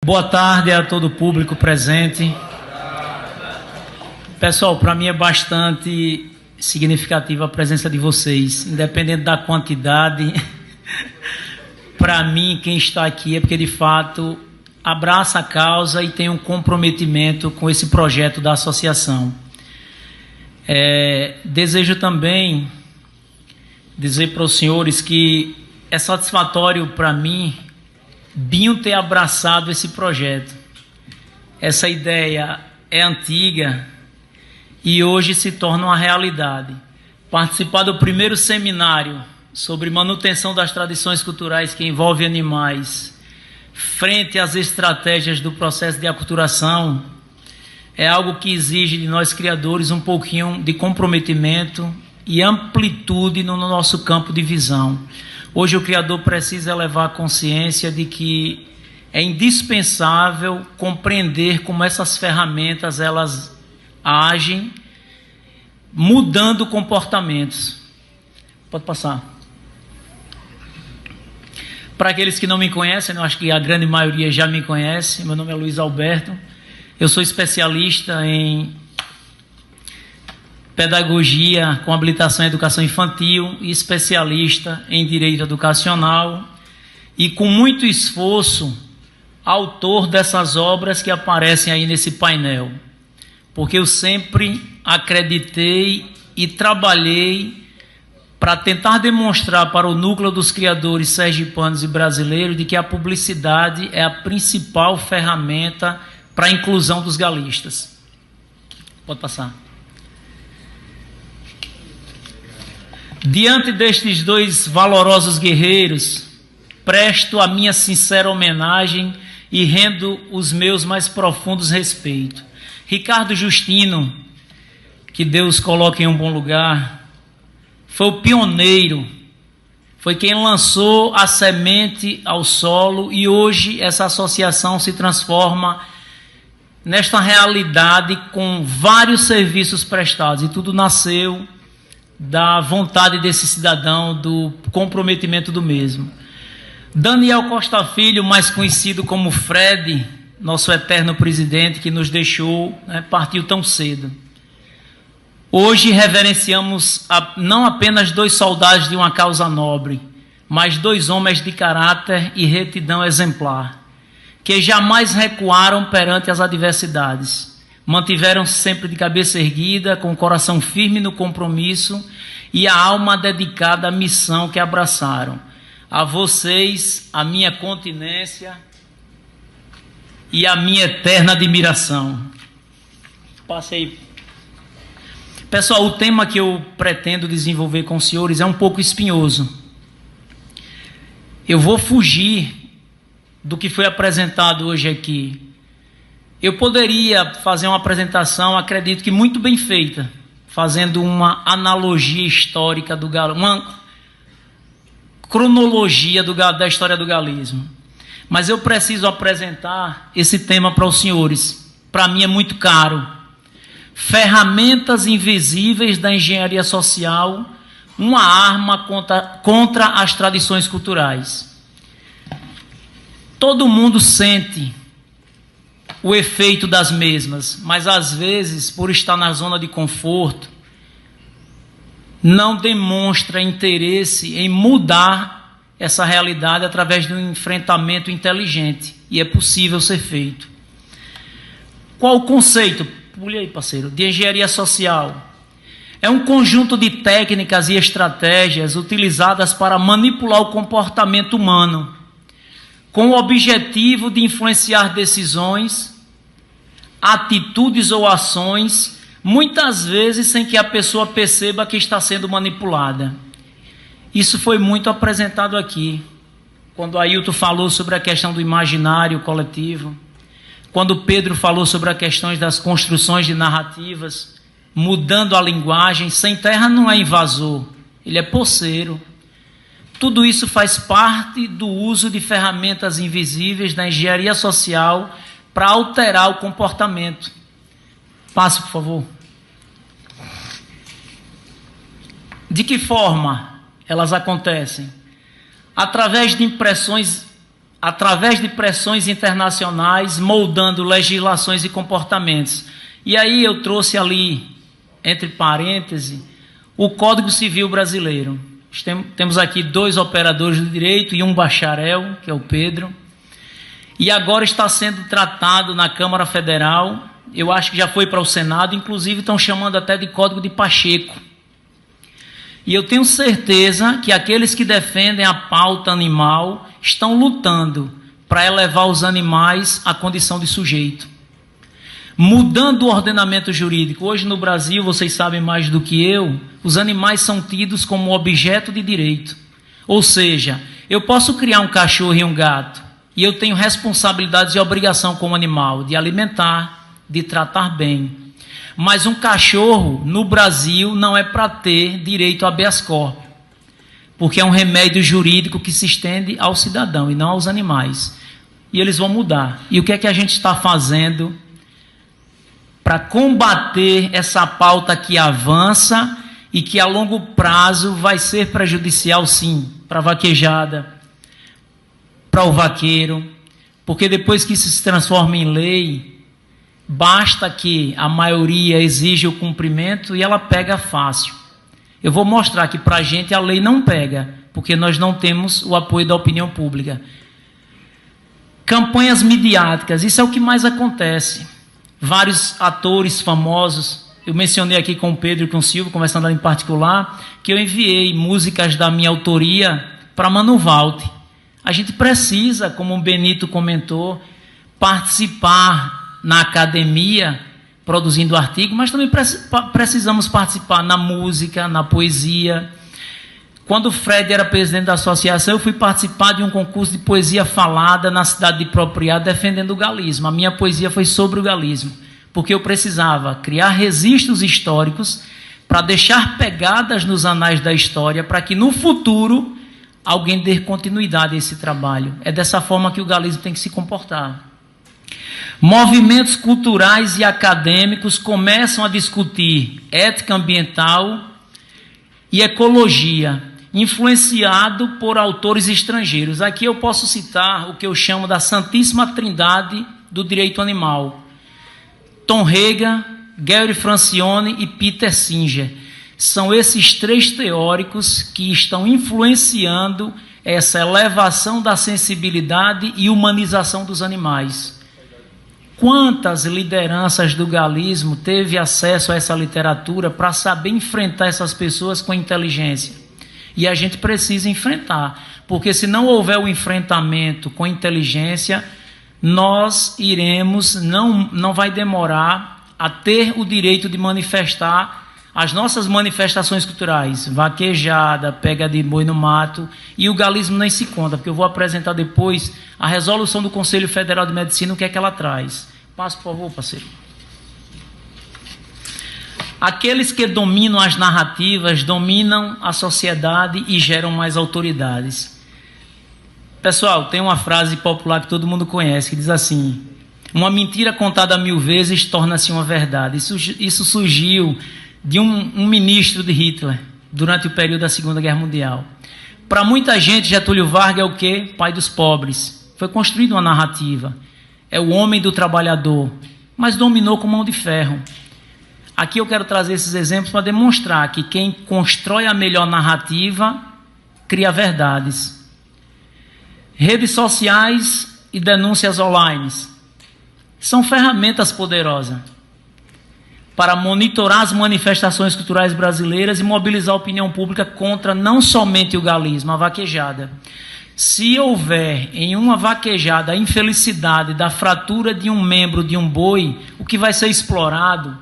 Boa tarde a todo o público presente. Pessoal, para mim é bastante significativa a presença de vocês, independente da quantidade. Para mim, quem está aqui é porque, de fato, abraça a causa e tem um comprometimento com esse projeto da associação. Desejo também dizer para os senhores que é satisfatório para mim Binho ter abraçado esse projeto. Essa ideia é antiga e hoje se torna uma realidade. Participar do primeiro seminário sobre manutenção das tradições culturais que envolve animais frente às estratégias do processo de aculturação é algo que exige de nós criadores um pouquinho de comprometimento e amplitude no nosso campo de visão. Hoje o criador precisa levar a consciência de que é indispensável compreender como essas ferramentas elas agem, mudando comportamentos. Pode passar. Para aqueles que não me conhecem, eu acho que a grande maioria já me conhece, meu nome é Luiz Alberto, eu sou especialista em pedagogia com habilitação em educação infantil e especialista em direito educacional e com muito esforço autor dessas obras que aparecem aí nesse painel, porque eu sempre acreditei e trabalhei para tentar demonstrar para o núcleo dos criadores sergipanos e brasileiros de que a publicidade é a principal ferramenta para a inclusão dos galistas. Pode passar. Diante destes dois valorosos guerreiros, presto a minha sincera homenagem e rendo os meus mais profundos respeitos. Ricardo Justino, que Deus coloque em um bom lugar, foi o pioneiro, foi quem lançou a semente ao solo e hoje essa associação se transforma nesta realidade com vários serviços prestados e tudo nasceu da vontade desse cidadão, do comprometimento do mesmo. Daniel Costa Filho, mais conhecido como Fred, nosso eterno presidente que nos deixou, partiu tão cedo. Hoje reverenciamos não apenas dois soldados de uma causa nobre, mas dois homens de caráter e retidão exemplar, que jamais recuaram perante as adversidades. Mantiveram-se sempre de cabeça erguida, com o coração firme no compromisso e a alma dedicada à missão que abraçaram. A vocês, a minha continência e a minha eterna admiração. Passe aí. Pessoal, o tema que eu pretendo desenvolver com os senhores é um pouco espinhoso. Eu vou fugir do que foi apresentado hoje aqui. Eu poderia fazer uma apresentação, acredito que muito bem feita, fazendo uma analogia histórica do galismo, uma cronologia da história do galismo. Mas eu preciso apresentar esse tema para os senhores. Para mim é muito caro. Ferramentas invisíveis da engenharia social, uma arma contra as tradições culturais. Todo mundo sente o efeito das mesmas, mas às vezes, por estar na zona de conforto, não demonstra interesse em mudar essa realidade através de um enfrentamento inteligente, e é possível ser feito. Qual o conceito? Pule aí, parceiro, de engenharia social. É um conjunto de técnicas e estratégias utilizadas para manipular o comportamento humano, com o objetivo de influenciar decisões, atitudes ou ações, muitas vezes sem que a pessoa perceba que está sendo manipulada. Isso foi muito apresentado aqui, quando Ailton falou sobre a questão do imaginário coletivo, quando Pedro falou sobre as questões das construções de narrativas, mudando a linguagem. Sem terra não é invasor, ele é poceiro. Tudo isso faz parte do uso de ferramentas invisíveis da engenharia social para alterar o comportamento. Passe, por favor. De que forma elas acontecem? Através de impressões através de pressões internacionais, moldando legislações e comportamentos. E aí eu trouxe ali, entre parênteses, o Código Civil Brasileiro. Temos aqui 2 operadores de direito e um bacharel, que é o Pedro. E agora está sendo tratado na Câmara Federal, eu acho que já foi para o Senado, inclusive estão chamando até de Código de Pacheco. E eu tenho certeza que aqueles que defendem a pauta animal estão lutando para elevar os animais à condição de sujeito. Mudando o ordenamento jurídico. Hoje no Brasil, vocês sabem mais do que eu, os animais são tidos como objeto de direito. Ou seja, eu posso criar um cachorro e um gato, e eu tenho responsabilidades e obrigação como animal, de alimentar, de tratar bem. Mas um cachorro, no Brasil, não é para ter direito a habeas corpus, porque é um remédio jurídico que se estende ao cidadão e não aos animais. E eles vão mudar. E o que é que a gente está fazendo para combater essa pauta que avança e que a longo prazo vai ser prejudicial, sim, para a vaquejada, para o vaqueiro, porque depois que isso se transforma em lei, basta que a maioria exija o cumprimento e ela pega fácil. Eu vou mostrar que para a gente a lei não pega, porque nós não temos o apoio da opinião pública. Campanhas midiáticas, isso é o que mais acontece. Vários atores famosos, eu mencionei aqui com o Pedro e com o Silvio, conversando ali em particular, que eu enviei músicas da minha autoria para Mano Walter. A gente precisa, como o Benito comentou, participar na academia, produzindo artigo, mas também precisamos participar na música, na poesia. Quando o Fred era presidente da associação, eu fui participar de um concurso de poesia falada na cidade de Propriedade, defendendo o galismo. A minha poesia foi sobre o galismo, porque eu precisava criar registros históricos para deixar pegadas nos anais da história, para que no futuro alguém dê continuidade a esse trabalho. É dessa forma que o galismo tem que se comportar. Movimentos culturais e acadêmicos começam a discutir ética ambiental e ecologia, influenciado por autores estrangeiros. Aqui eu posso citar o que eu chamo da Santíssima Trindade do direito animal: Tom Hagen, Gary Francione e Peter Singer. São esses 3 teóricos que estão influenciando essa elevação da sensibilidade e humanização dos animais. Quantas lideranças do galismo teve acesso a essa literatura para saber enfrentar essas pessoas com inteligência? E a gente precisa enfrentar, porque se não houver o enfrentamento com inteligência, nós iremos, não vai demorar a ter o direito de manifestar as nossas manifestações culturais, vaquejada, pega de boi no mato, e o galismo nem se conta, porque eu vou apresentar depois a resolução do Conselho Federal de Medicina, o que é que ela traz. Passa, por favor, parceiro. Aqueles que dominam as narrativas, dominam a sociedade e geram mais autoridades. Pessoal, tem uma frase popular que todo mundo conhece, que diz assim: uma mentira contada 1000 vezes torna-se uma verdade. Isso surgiu de um ministro de Hitler, durante o período da Segunda Guerra Mundial. Para muita gente, Getúlio Vargas é o quê? Pai dos pobres. Foi construída uma narrativa. É o homem do trabalhador, mas dominou com mão de ferro. Aqui eu quero trazer esses exemplos para demonstrar que quem constrói a melhor narrativa cria verdades. Redes sociais e denúncias online são ferramentas poderosas para monitorar as manifestações culturais brasileiras e mobilizar a opinião pública contra não somente o galismo, a vaquejada. Se houver em uma vaquejada a infelicidade da fratura de um membro de um boi, o que vai ser explorado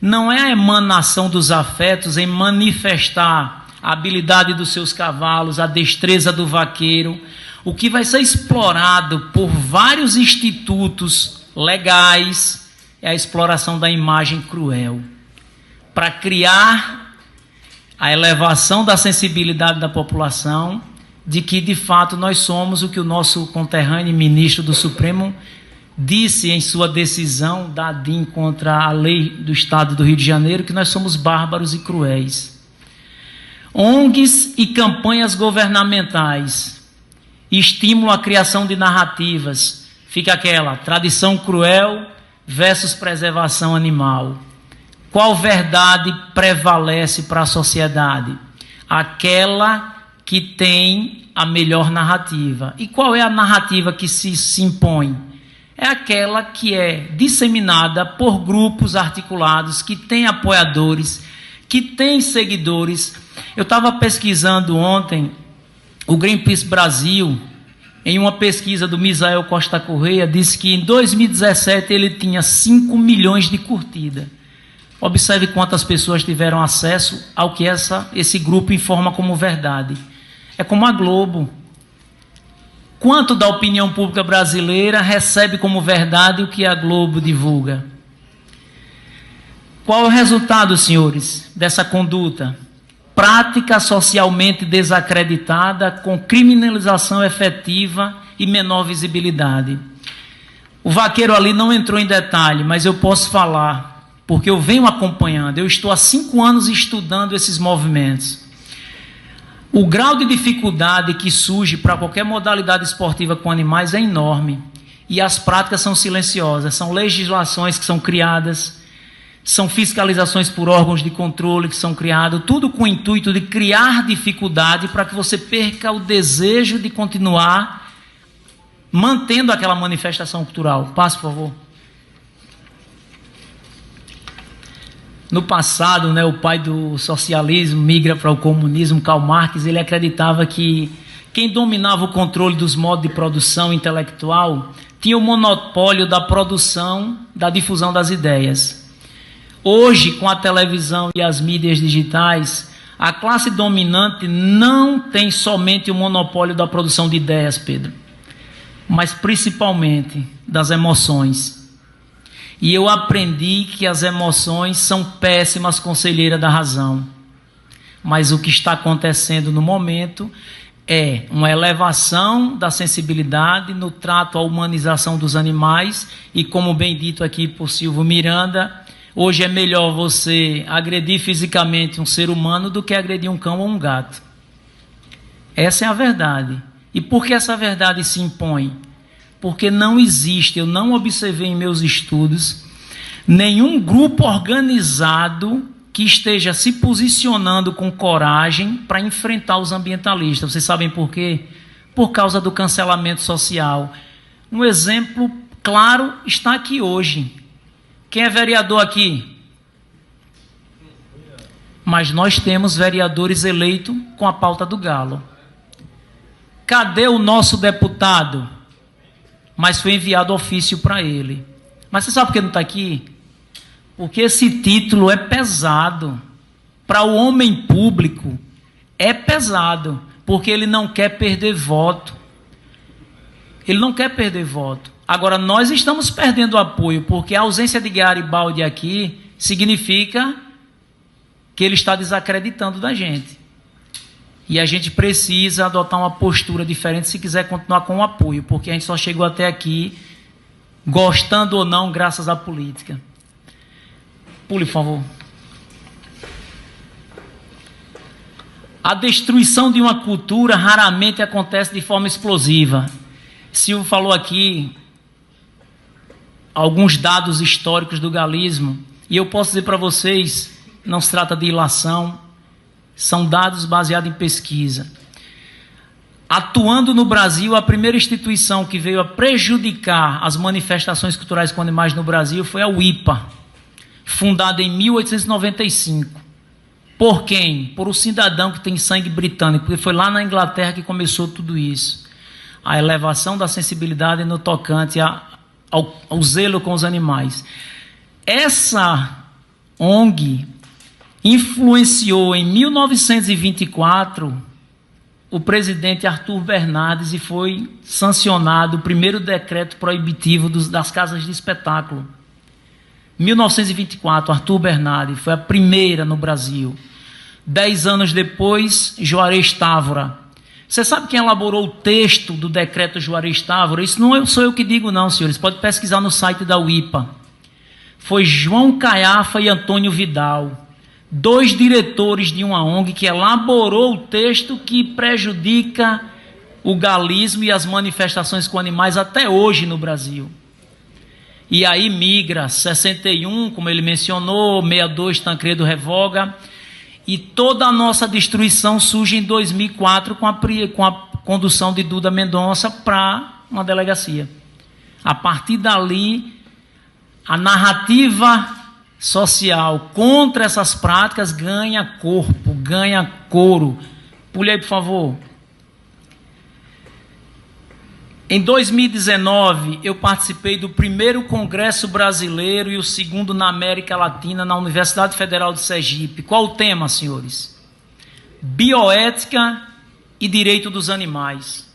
não é a emanação dos afetos em manifestar a habilidade dos seus cavalos, a destreza do vaqueiro. O que vai ser explorado por vários institutos legais é a exploração da imagem cruel, para criar a elevação da sensibilidade da população de que, de fato, nós somos o que o nosso conterrâneo ministro do Supremo disse em sua decisão da DIN contra a lei do Estado do Rio de Janeiro, que nós somos bárbaros e cruéis. ONGs e campanhas governamentais. e estímulo à criação de narrativas. Fica aquela tradição cruel versus preservação animal. Qual verdade prevalece para a sociedade? Aquela que tem a melhor narrativa. E qual é a narrativa que se impõe? É aquela que é disseminada por grupos articulados, que tem apoiadores, que tem seguidores. Eu estava pesquisando ontem, o Greenpeace Brasil, em uma pesquisa do Misael Costa Correia, disse que em 2017 ele tinha 5 milhões de curtidas. Observe quantas pessoas tiveram acesso ao que esse grupo informa como verdade. É como a Globo. Quanto da opinião pública brasileira recebe como verdade o que a Globo divulga? Qual é o resultado, senhores, dessa conduta? Prática socialmente desacreditada, com criminalização efetiva e menor visibilidade. O vaqueiro ali não entrou em detalhe, mas eu posso falar, porque eu venho acompanhando. Eu estou há 5 anos estudando esses movimentos. O grau de dificuldade que surge para qualquer modalidade esportiva com animais é enorme. E as práticas são silenciosas. São legislações que são criadas, são fiscalizações por órgãos de controle que são criados, tudo com o intuito de criar dificuldade para que você perca o desejo de continuar mantendo aquela manifestação cultural. Passe, por favor. No passado, o pai do socialismo migra para o comunismo, Karl Marx. Ele acreditava que quem dominava o controle dos modos de produção intelectual tinha o monopólio da produção, da difusão das ideias. Hoje, com a televisão e as mídias digitais, a classe dominante não tem somente o monopólio da produção de ideias, Pedro, mas principalmente das emoções. E eu aprendi que as emoções são péssimas conselheiras da razão. Mas o que está acontecendo no momento é uma elevação da sensibilidade no trato à humanização dos animais. E como bem dito aqui por Silvio Miranda, hoje é melhor você agredir fisicamente um ser humano do que agredir um cão ou um gato. Essa é a verdade. E por que essa verdade se impõe? Porque não existe, eu não observei em meus estudos, nenhum grupo organizado que esteja se posicionando com coragem para enfrentar os ambientalistas. Vocês sabem por quê? Por causa do cancelamento social. Um exemplo claro está aqui hoje. Quem é vereador aqui? Mas nós temos vereadores eleitos com a pauta do galo. Cadê o nosso deputado? Mas foi enviado ofício para ele. Mas você sabe por que não está aqui? Porque esse título é pesado. Para o homem público, é pesado. Porque ele não quer perder voto. Ele não quer perder voto. Agora, nós estamos perdendo apoio, porque a ausência de Garibaldi aqui significa que ele está desacreditando da gente. E a gente precisa adotar uma postura diferente se quiser continuar com o apoio, porque a gente só chegou até aqui, gostando ou não, graças à política. Pule, por favor. A destruição de uma cultura raramente acontece de forma explosiva. Silvio falou aqui alguns dados históricos do galismo, e eu posso dizer para vocês, não se trata de ilação, são dados baseados em pesquisa. Atuando no Brasil, a primeira instituição que veio a prejudicar as manifestações culturais com animais no Brasil foi a UIPA, fundada em 1895. Por quem? Por um cidadão que tem sangue britânico, porque foi lá na Inglaterra que começou tudo isso. A elevação da sensibilidade no tocante ao zelo com os animais. Essa ONG influenciou em 1924 o presidente Arthur Bernardes e foi sancionado o primeiro decreto proibitivo das casas de espetáculo. 1924, Arthur Bernardes, foi a primeira no Brasil. 10 anos depois, Juarez Távora. Você sabe quem elaborou o texto do decreto Juarez Távora? Isso não sou eu que digo não, senhores. Pode pesquisar no site da UIPA. Foi João Caiafa e Antônio Vidal, 2 diretores de uma ONG que elaborou o texto que prejudica o galismo e as manifestações com animais até hoje no Brasil. E aí migra 61, como ele mencionou, 62 Tancredo revoga, e toda a nossa destruição surge em 2004 com a condução de Duda Mendonça para uma delegacia. A partir dali, a narrativa social contra essas práticas ganha corpo, ganha couro. Pule aí, por favor. Em 2019, eu participei do primeiro Congresso Brasileiro e o segundo na América Latina, na Universidade Federal de Sergipe. Qual o tema, senhores? Bioética e direito dos animais.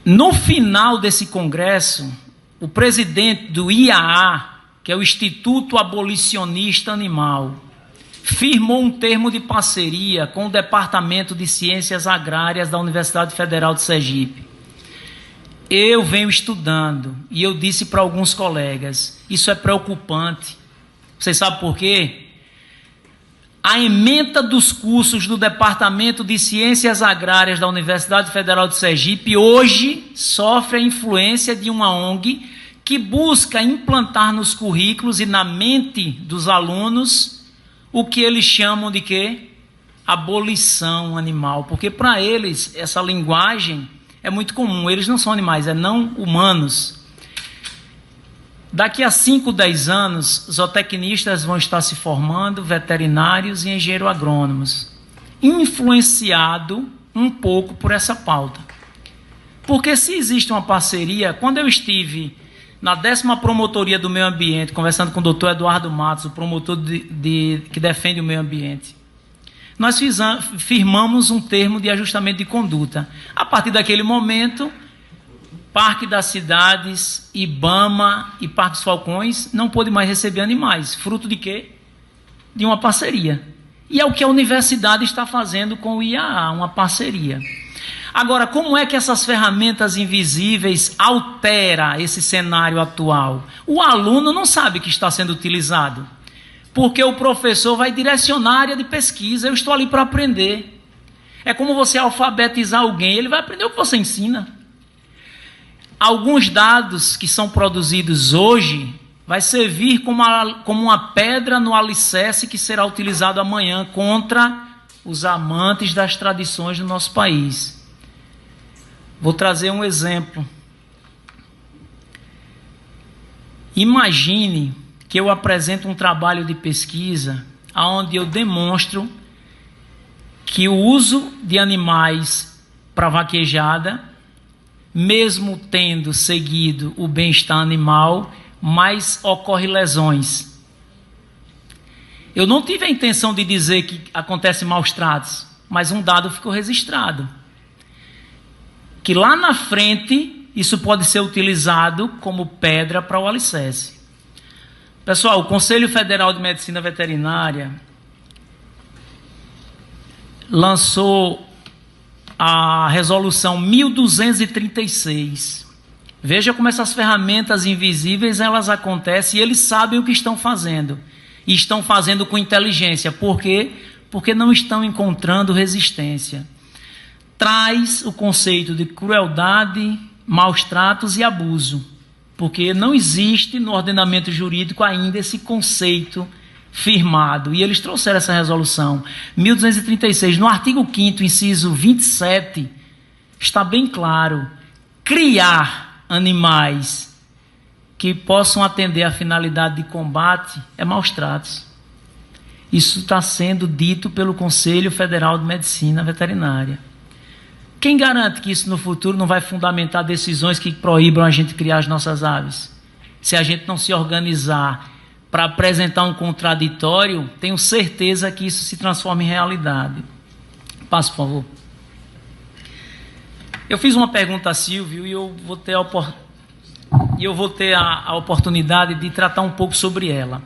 No final desse congresso, o presidente do IAA, que é o Instituto Abolicionista Animal, firmou um termo de parceria com o Departamento de Ciências Agrárias da Universidade Federal de Sergipe. Eu venho estudando e eu disse para alguns colegas, isso é preocupante. Vocês sabem por quê? A ementa dos cursos do Departamento de Ciências Agrárias da Universidade Federal de Sergipe hoje sofre a influência de uma ONG que busca implantar nos currículos e na mente dos alunos o que eles chamam de quê? Abolição animal. Porque para eles essa linguagem é muito comum. Eles não são animais, é não humanos. Daqui a 5, 10 anos, zootecnistas vão estar se formando, veterinários e engenheiros agrônomos, influenciado um pouco por essa pauta. Porque se existe uma parceria, quando eu estive na 10ª Promotoria do Meio Ambiente, conversando com o doutor Eduardo Matos, o promotor que defende o meio ambiente, nós firmamos um termo de ajustamento de conduta. A partir daquele momento, Parque das Cidades, IBAMA e Parque dos Falcões não pôde mais receber animais. Fruto de quê? De uma parceria. E é o que a universidade está fazendo com o IAA, uma parceria. Agora, como é que essas ferramentas invisíveis alteram esse cenário atual? O aluno não sabe que está sendo utilizado, porque o professor vai direcionar a área de pesquisa. Eu estou ali para aprender. É como você alfabetizar alguém, ele vai aprender o que você ensina. Alguns dados que são produzidos hoje vai servir como uma pedra no alicerce que será utilizado amanhã contra os amantes das tradições do nosso país. Vou trazer um exemplo. Imagine que eu apresento um trabalho de pesquisa onde eu demonstro que o uso de animais para vaquejada, mesmo tendo seguido o bem-estar animal, mas ocorre lesões. Eu não tive a intenção de dizer que acontece maus tratos, mas um dado ficou registrado. Que lá na frente, isso pode ser utilizado como pedra para o alicerce. Pessoal, o Conselho Federal de Medicina Veterinária lançou a resolução 1236. Veja como essas ferramentas invisíveis, elas acontecem e eles sabem o que estão fazendo. E estão fazendo com inteligência. Por quê? Porque não estão encontrando resistência. Traz o conceito de crueldade, maus tratos e abuso, porque não existe no ordenamento jurídico ainda esse conceito firmado, e eles trouxeram essa resolução 1236, no artigo 5º, inciso 27, está bem claro: criar animais que possam atender à finalidade de combate é maus tratos. Isso está sendo dito pelo Conselho Federal de Medicina Veterinária. Quem garante que isso no futuro não vai fundamentar decisões que proíbam a gente criar as nossas aves? Se a gente não se organizar para apresentar um contraditório, tenho certeza que isso se transforma em realidade. Passe, por favor. Eu fiz uma pergunta a Silvio e eu vou ter a oportunidade de tratar um pouco sobre ela.